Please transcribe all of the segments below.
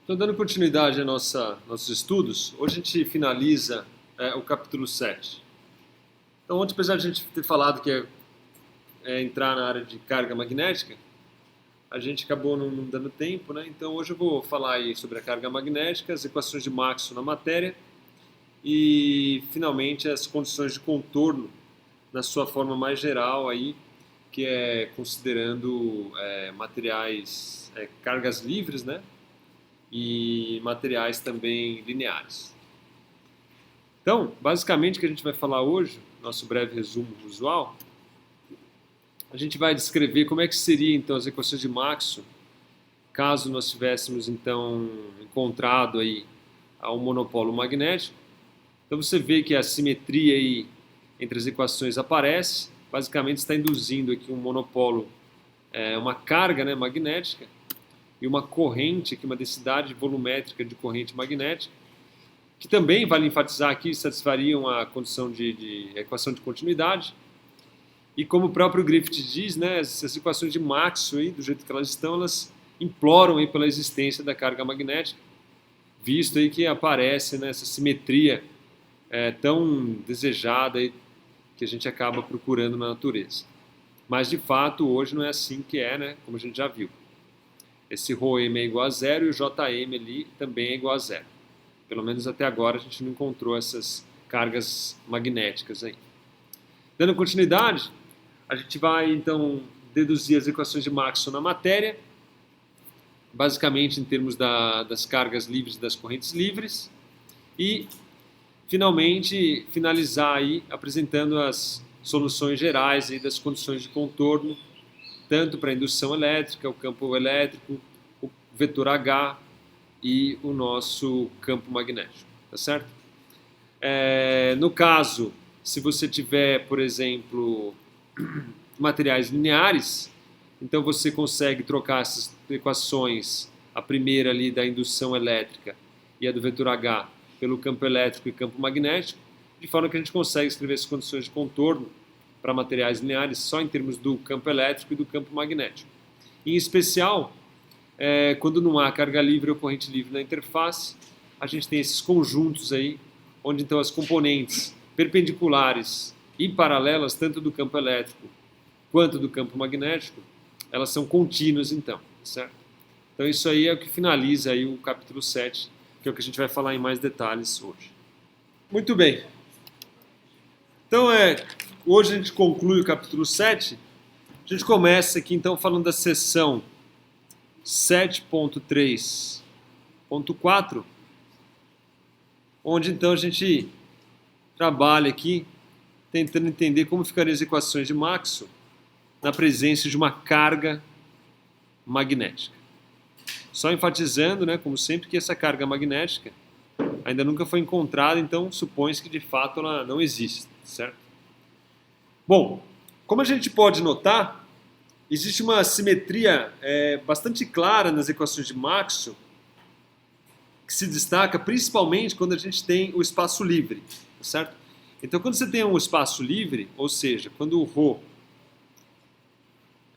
Então, dando continuidade a nossos estudos, hoje a gente finaliza o capítulo 7. Então, ontem, apesar de a gente ter falado que é entrar na área de carga magnética, a gente acabou não dando tempo, né? Então, hoje eu vou falar aí sobre a carga magnética, as equações de Maxwell na matéria e, finalmente, as condições de contorno na sua forma mais geral aí, que é considerando materiais, cargas livres, né? E materiais também lineares. Então, basicamente o que a gente vai falar hoje, nosso breve resumo usual, a gente vai descrever como é que seria então as equações de Maxwell, caso nós tivéssemos então encontrado aí um monopolo magnético. Então você vê que a simetria aí entre as equações aparece, basicamente está induzindo aqui um monopolo, uma carga, né, magnética, e uma corrente, aqui, uma densidade volumétrica de corrente magnética, que também, vale enfatizar aqui, satisfariam a condição de equação de continuidade. E como o próprio Griffith diz, né, essas equações de Maxwell, aí, do jeito que elas estão, elas imploram aí pela existência da carga magnética, visto aí que aparece, né, essa simetria tão desejada aí, que a gente acaba procurando na natureza. Mas, de fato, hoje não é assim que é, né, como a gente já viu. Esse ρm é igual a zero e o Jm ali também é igual a zero. Pelo menos até agora a gente não encontrou essas cargas magnéticas aí. Dando continuidade, a gente vai então deduzir as equações de Maxwell na matéria, basicamente em termos das cargas livres e das correntes livres, e finalmente finalizar aí apresentando as soluções gerais aí das condições de contorno, tanto para a indução elétrica, o campo elétrico, o vetor H e o nosso campo magnético, tá certo? No caso, se você tiver, por exemplo, materiais lineares, então você consegue trocar essas equações, a primeira ali da indução elétrica e a do vetor H, pelo campo elétrico e campo magnético, de forma que a gente consegue escrever as condições de contorno para materiais lineares só em termos do campo elétrico e do campo magnético. Em especial, quando não há carga livre ou corrente livre na interface, a gente tem esses conjuntos aí, onde então as componentes perpendiculares e paralelas, tanto do campo elétrico quanto do campo magnético, elas são contínuas então, certo? Então isso aí é o que finaliza aí o capítulo 7, que é o que a gente vai falar em mais detalhes hoje. Muito bem. Então hoje a gente conclui o capítulo 7. A gente começa aqui então falando da seção 7.3.4, onde então a gente trabalha aqui tentando entender como ficariam as equações de Maxwell na presença de uma carga magnética. Só enfatizando, né, como sempre, que essa carga magnética ainda nunca foi encontrada, então supõe-se que de fato ela não existe, certo? Bom, como a gente pode notar, existe uma simetria bastante clara nas equações de Maxwell, que se destaca principalmente quando a gente tem o espaço livre, certo? Então, quando você tem um espaço livre, ou seja, quando o ρ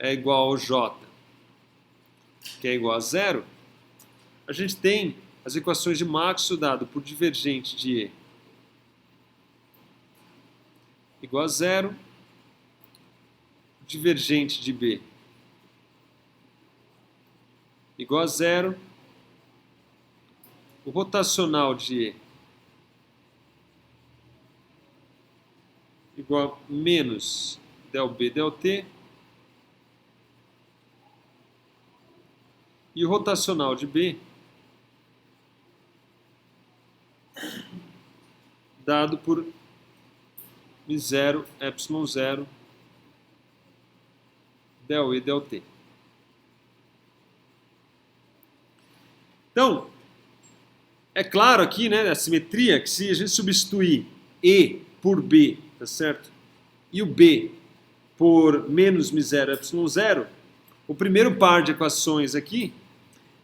é igual ao J, que é igual a zero, a gente tem as equações de Maxwell dado por divergente de E igual a zero, divergente de B igual a zero, o rotacional de E igual a menos del B del T, e o rotacional de B dado por μ0 ε0 del E del T. Então, é claro aqui, né, a simetria, que se a gente substituir E por B, tá certo? E o B por menos μ0 ε0, o primeiro par de equações aqui,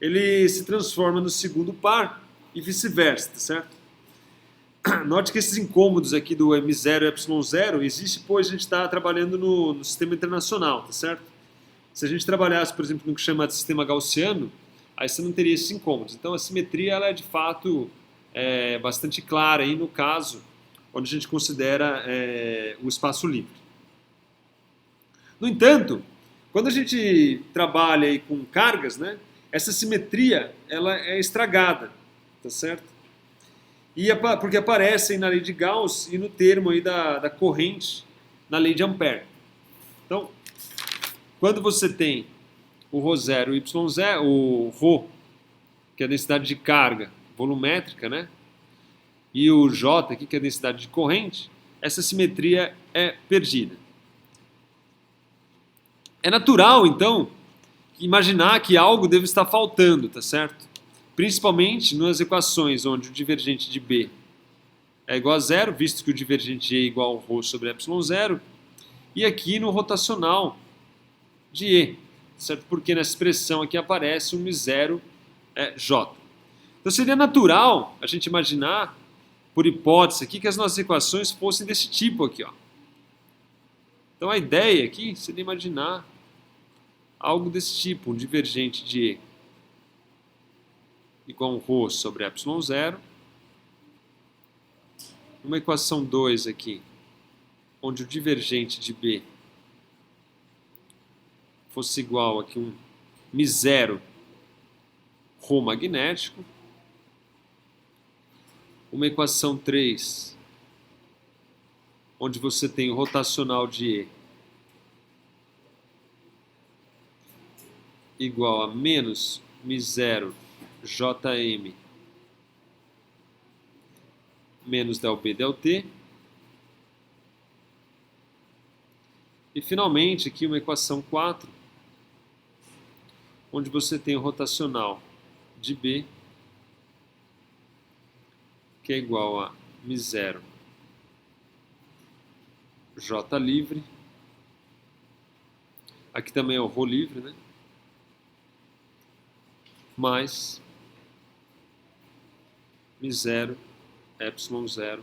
ele se transforma no segundo par e vice-versa, tá certo? Note que esses incômodos aqui do M0 e ε0 existe, pois a gente está trabalhando no sistema internacional, tá certo? Se a gente trabalhasse, por exemplo, no que chama de sistema gaussiano, aí você não teria esses incômodos. Então a simetria ela é de fato bastante clara aí no caso onde a gente considera o espaço livre. No entanto, quando a gente trabalha aí com cargas, né, essa simetria ela é estragada, tá certo? Porque aparecem na lei de Gauss e no termo aí da corrente na lei de Ampère. Então, quando você tem o ρ0 e o y0, o ρ, que é a densidade de carga volumétrica, né? E o J aqui, que é a densidade de corrente, essa simetria é perdida. É natural, então, imaginar que algo deve estar faltando, tá certo? Principalmente nas equações onde o divergente de B é igual a zero, visto que o divergente de E é igual ao ρ sobre ε0, e aqui no rotacional de E, certo? Porque nessa expressão aqui aparece um μ0 J. Então seria natural a gente imaginar, por hipótese aqui, que as nossas equações fossem desse tipo aqui, ó. Então a ideia aqui seria imaginar algo desse tipo, um divergente de E igual a um ρ sobre ε0. Uma equação 2 aqui, onde o divergente de B fosse igual a um μ0 ρ magnético. Uma equação 3, onde você tem o rotacional de E igual a menos μ0 Jm menos ΔB ΔT. E finalmente aqui uma equação 4, onde você tem o rotacional de B, que é igual a μ0 J livre. Aqui também é o ρ livre, né? Mais μ0 ε0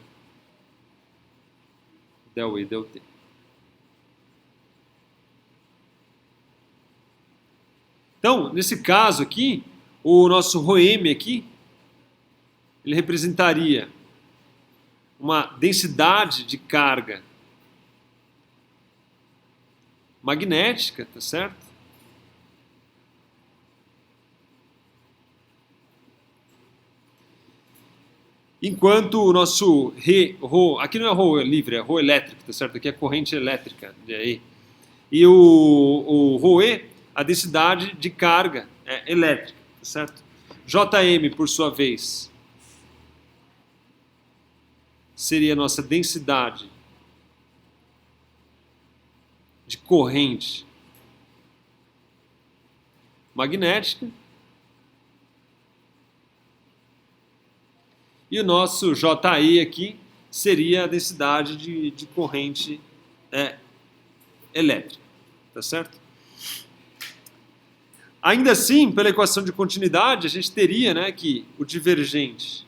ΔE ΔT. Então, nesse caso aqui, o nosso ρm aqui, ele representaria uma densidade de carga magnética, tá certo? Enquanto o nosso ρ, aqui não é ρ livre, é ρ elétrico, tá certo? Aqui é corrente elétrica. E o ρe, a densidade de carga elétrica, tá certo? Jm, por sua vez, seria a nossa densidade de corrente magnética. E o nosso Ji aqui seria a densidade de corrente elétrica, tá certo? Ainda assim, pela equação de continuidade, a gente teria, né, que o divergente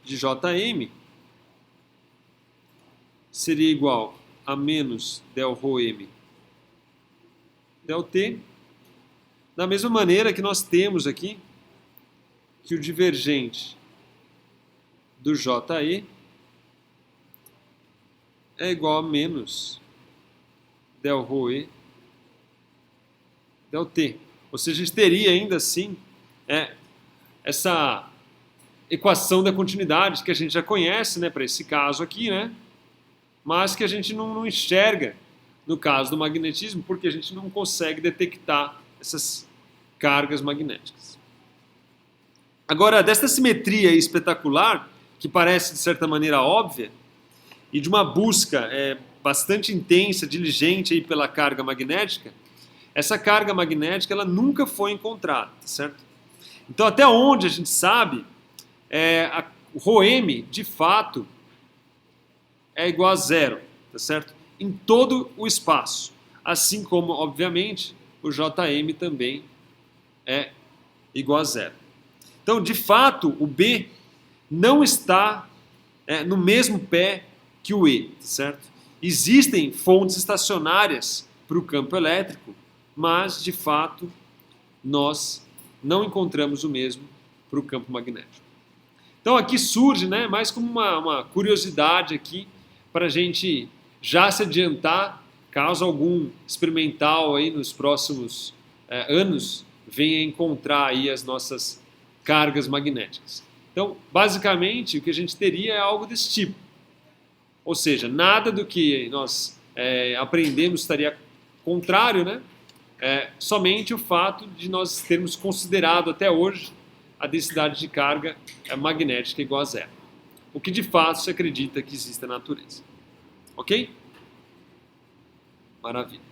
de Jm seria igual a menos Δρm ΔT, da mesma maneira que nós temos aqui que o divergente do Ji é igual a menos Δρe ΔT. Ou seja, a gente teria ainda assim essa equação da continuidade que a gente já conhece, né, para esse caso aqui, né, mas que a gente não enxerga no caso do magnetismo, porque a gente não consegue detectar essas cargas magnéticas. Agora, desta simetria espetacular, que parece de certa maneira óbvia, e de uma busca bastante intensa, diligente aí pela carga magnética, essa carga magnética ela nunca foi encontrada, certo? Então, até onde a gente sabe, o ρm, de fato, é igual a zero, tá certo? Em todo o espaço. Assim como, obviamente, o Jm também é igual a zero. Então, de fato, o B não está no mesmo pé que o E, certo? Existem fontes estacionárias para o campo elétrico, mas, de fato, nós não encontramos o mesmo para o campo magnético. Então aqui surge, né, mais como uma curiosidade aqui para a gente já se adiantar, caso algum experimental aí nos próximos anos venha encontrar aí as nossas cargas magnéticas. Então, basicamente, o que a gente teria é algo desse tipo. Ou seja, nada do que nós aprendemos estaria contrário, né? Somente o fato de nós termos considerado até hoje a densidade de carga magnética igual a zero. O que de fato se acredita que existe na natureza. Ok? Maravilha.